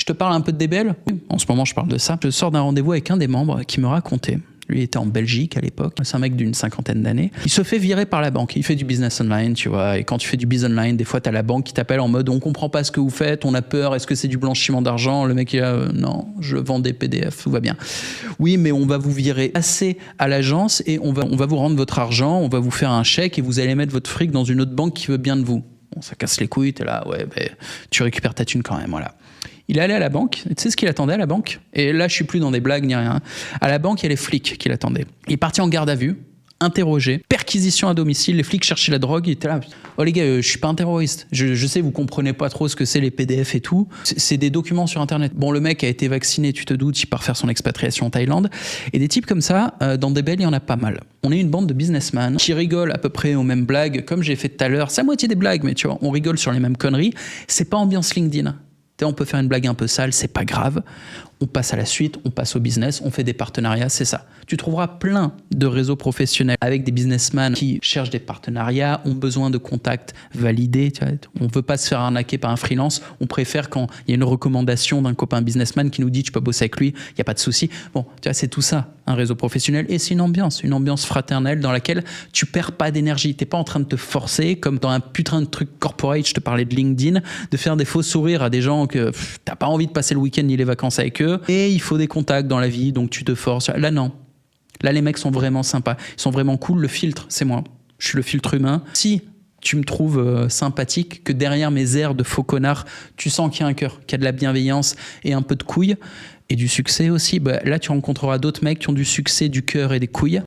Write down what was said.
Je te parle un peu de DBL. En ce moment, je parle de ça. Je sors d'un rendez-vous avec un des membres qui me racontait. Lui était en Belgique à l'époque. C'est un mec d'une 50aine d'années. Il se fait virer par la banque. Il fait du business online, tu vois. Et quand tu fais du business online, des fois, tu as la banque qui t'appelle en mode on comprend pas ce que vous faites, on a peur, est-ce que c'est du blanchiment d'argent? Le mec, il a non, je vends des PDF, tout va bien. Oui, mais on va vous virer assez à l'agence et on va vous rendre votre argent, on va vous faire un chèque et vous allez mettre votre fric dans une autre banque qui veut bien de vous. Bon, ça casse les couilles, t'es là, ouais, ben, tu récupères ta thune quand même, voilà. Il est allé à la banque, et tu sais ce qu'il attendait à la banque? Et là, je suis plus dans des blagues ni rien. À la banque, il y a les flics qui l'attendaient. Il est parti en garde à vue, interrogé, perquisition à domicile, les flics cherchaient la drogue, il était là. Oh les gars, je suis pas un terroriste. Je sais, vous comprenez pas trop ce que c'est les PDF et tout. C'est des documents sur Internet. Bon, le mec a été vacciné, tu te doutes, il part faire son expatriation en Thaïlande. Et des types comme ça, dans DBL, il y en a pas mal. On est une bande de businessmen qui rigolent à peu près aux mêmes blagues, comme j'ai fait tout à l'heure. C'est à moitié des blagues, mais tu vois, on rigole sur les mêmes conneries. C'est pas ambiance LinkedIn. On peut faire une blague un peu sale, c'est pas grave. On passe à la suite, on passe au business, on fait des partenariats, c'est ça. Tu trouveras plein de réseaux professionnels avec des businessmen qui cherchent des partenariats, ont besoin de contacts validés. Tu vois. On ne veut pas se faire arnaquer par un freelance. On préfère quand il y a une recommandation d'un copain businessman qui nous dit tu peux bosser avec lui, il n'y a pas de souci. Bon, tu vois, c'est tout ça, un réseau professionnel. Et c'est une ambiance fraternelle dans laquelle tu perds pas d'énergie. Tu n'es pas en train de te forcer, comme dans un putain de truc corporate, je te parlais de LinkedIn, de faire des faux sourires à des gens que tu n'as pas envie de passer le week-end ni les vacances avec eux. Et il faut des contacts dans la vie, donc tu te forces. Là, non. Là, les mecs sont vraiment sympas. Ils sont vraiment cool. Le filtre, c'est moi. Je suis le filtre humain. Si tu me trouves sympathique, que derrière mes airs de faux connard, tu sens qu'il y a un cœur, qu'il y a de la bienveillance et un peu de couilles et du succès aussi, bah, là, tu rencontreras d'autres mecs qui ont du succès, du cœur et des couilles.